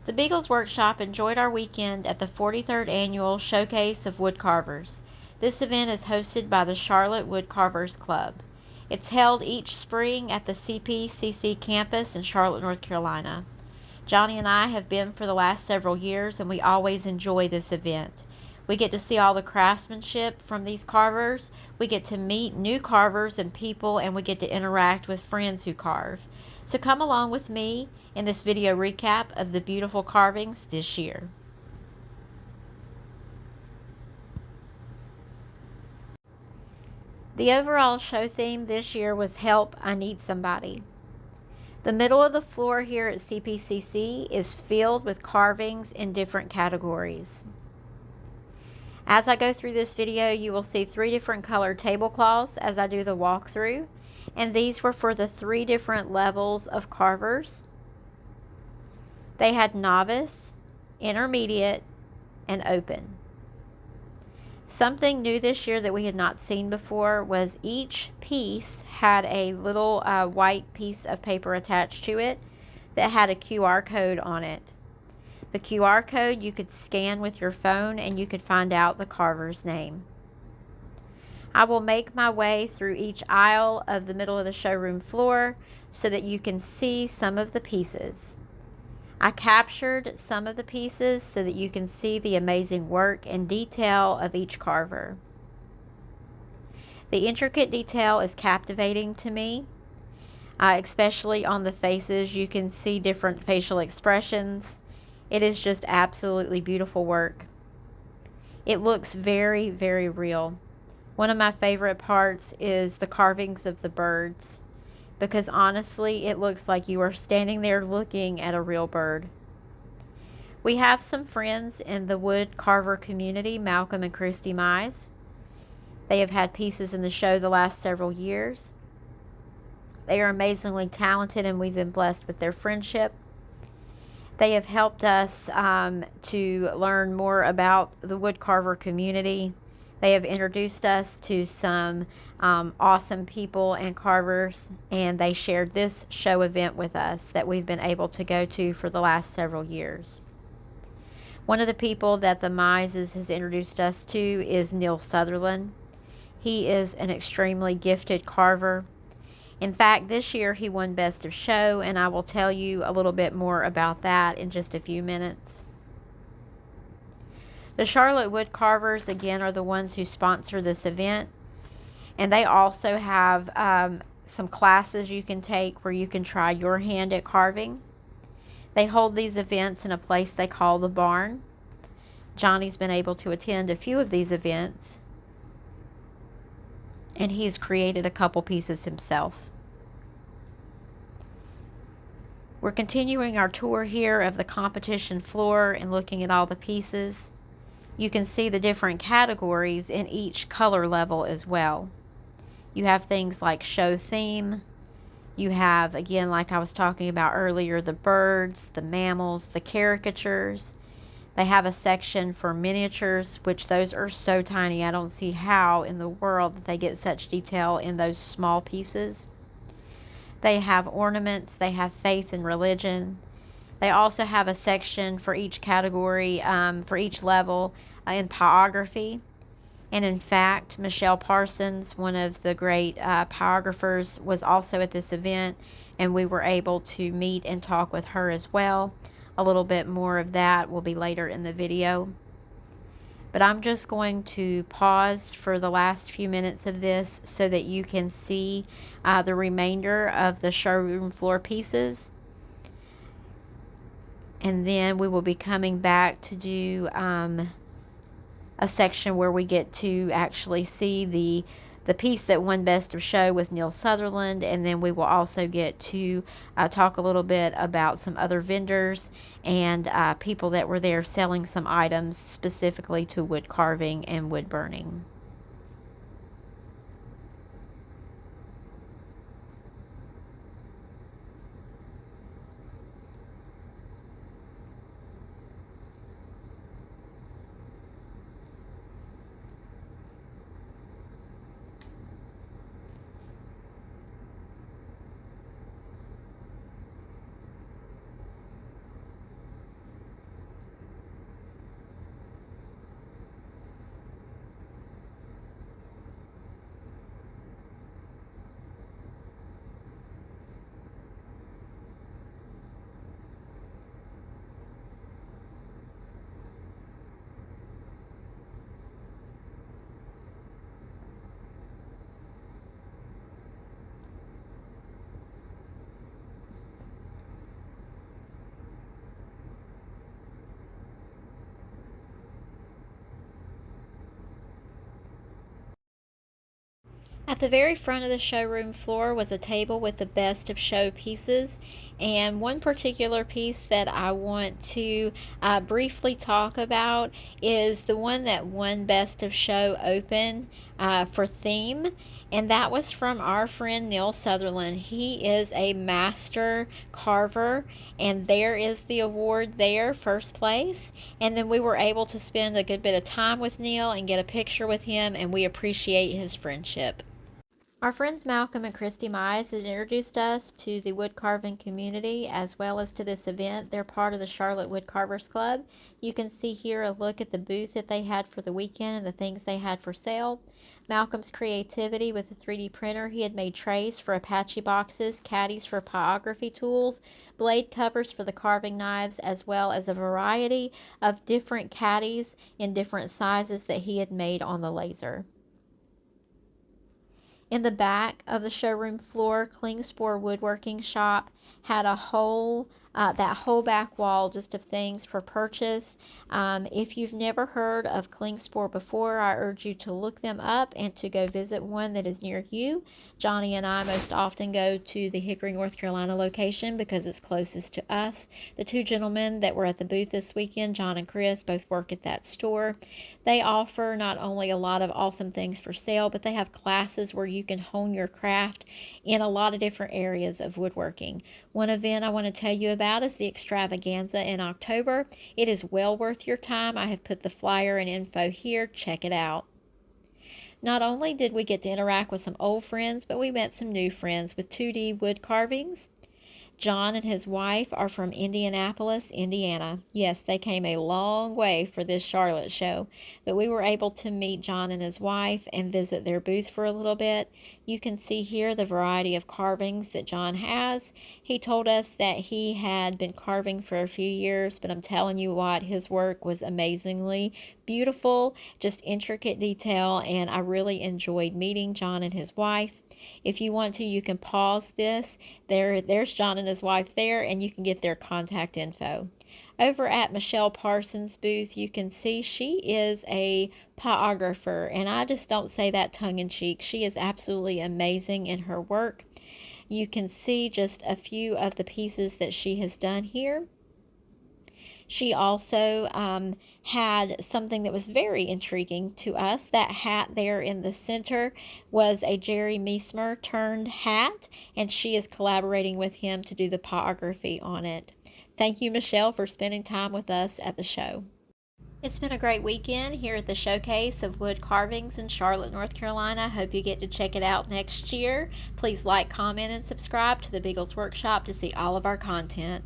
The Beagles Workshop enjoyed our weekend at the 43rd Annual Showcase of Woodcarvers. This event is hosted by the Charlotte Woodcarvers Club. It's held each spring at the CPCC campus in Charlotte, North Carolina. Johnny and I have been for the last several years, and we always enjoy this event. We get to see all the craftsmanship from these carvers, we get to meet new carvers and people, and we get to interact with friends who carve. So come along with me in this video recap of the beautiful carvings this year. The overall show theme this year was Help, I Need Somebody. The middle of the floor here at CPCC is filled with carvings in different categories. As I go through this video, you will see 3 different colored tablecloths as I do the walkthrough, and these were for the 3 different levels of carvers. They had novice, intermediate, and open. Something new this year that we had not seen before was each piece had a little white piece of paper attached to it that had a QR code on it. The QR code you could scan with your phone and you could find out the carver's name. I will make my way through each aisle of the middle of the showroom floor so that you can see some of the pieces. I captured some of the pieces so that you can see the amazing work and detail of each carver. The intricate detail is captivating to me, especially on the faces. You can see different facial expressions. It is just absolutely beautiful work. It looks very, very real. One of my favorite parts is the carvings of the birds, because honestly, it looks like you are standing there looking at a real bird. We have some friends in the wood carver community, Malcolm and Christy Mize. They have had pieces in the show the last several years. They are amazingly talented, and we've been blessed with their friendship. They have helped us to learn more about the woodcarver community. They have introduced us to some awesome people and carvers, and they shared this show event with us that we've been able to go to for the last several years. One of the people that the Mises has introduced us to is Neil Sutherland. He is an extremely gifted carver. In fact, this year he won Best of Show, and I will tell you a little bit more about that in just a few minutes. The Charlotte Woodcarvers, again, are the ones who sponsor this event, and they also have some classes you can take where you can try your hand at carving. They hold these events in a place they call the Barn. Johnny's been able to attend a few of these events, and he's created a couple pieces himself. We're continuing our tour here of the competition floor and looking at all the pieces. You can see the different categories in each color level as well. You have things like show theme. You have, again, like I was talking about earlier, the birds, the mammals, the caricatures. They have a section for miniatures, which those are so tiny. I don't see how in the world that they get such detail in those small pieces. They have ornaments. They have faith and religion. They also have a section for each category, for each level in pyrography. And in fact, Michelle Parsons, one of the great pyrographers, was also at this event, and we were able to meet and talk with her as well. A little bit more of that will be later in the video. But I'm just going to pause for the last few minutes of this so that you can see the remainder of the showroom floor pieces. And then we will be coming back to do a section where we get to actually see the piece that won Best of Show with Neil Sutherland, and then we will also get to talk a little bit about some other vendors and people that were there selling some items specifically to wood carving and wood burning. At the very front of the showroom floor was a table with the best of show pieces, and one particular piece that I want to briefly talk about is the one that won Best of Show Open for theme, and that was from our friend Neil Sutherland. He is a master carver, and there is the award there, first place. And then we were able to spend a good bit of time with Neil and get a picture with him, and we appreciate his friendship. Our friends Malcolm and Christy Mize had introduced us to the wood carving community as well as to this event. They're part of the Charlotte Woodcarvers Club. You can see here a look at the booth that they had for the weekend and the things they had for sale. Malcolm's creativity with the 3D printer. He had made trays for Apache boxes, caddies for pyrography tools, blade covers for the carving knives, as well as a variety of different caddies in different sizes that he had made on the laser. In the back of the showroom floor, Klingspor Woodworking Shop had a whole that whole back wall just of things for purchase. If you've never heard of Klingspor before, I urge you to look them up and to go visit one that is near you. Johnny and I most often go to the Hickory, North Carolina location because it's closest to us. The two gentlemen that were at the booth this weekend, John and Chris, both work at that store. They offer not only a lot of awesome things for sale, but they have classes where you can hone your craft in a lot of different areas of woodworking. One event I want to tell you about is the extravaganza in October. It is well worth your time. I have put the flyer and info here. Check it out. Not only did we get to interact with some old friends, but we met some new friends with 2D wood carvings. John and his wife are from Indianapolis, Indiana. Yes, they came a long way for this Charlotte show, but we were able to meet John and his wife and visit their booth for a little bit. You can see here the variety of carvings that John has. He told us that he had been carving for a few years, but I'm telling you what, his work was amazingly beautiful, just intricate detail, and I really enjoyed meeting John and his wife. If you want to, you can pause this. There's John and his wife there, and you can get their contact info. Over at Michelle Parsons' booth, you can see she is a pyrographer, and I just don't say that tongue-in-cheek. She is absolutely amazing in her work. You can see just a few of the pieces that she has done here. She also had something that was very intriguing to us. That hat there in the center was a Jerry Meismer turned hat, and she is collaborating with him to do the pyrography on it. Thank you, Michelle, for spending time with us at the show. It's been a great weekend here at the Showcase of Wood Carvings in Charlotte, North Carolina. Hope you get to check it out next year. Please like, comment, and subscribe to the Beagles Workshop to see all of our content.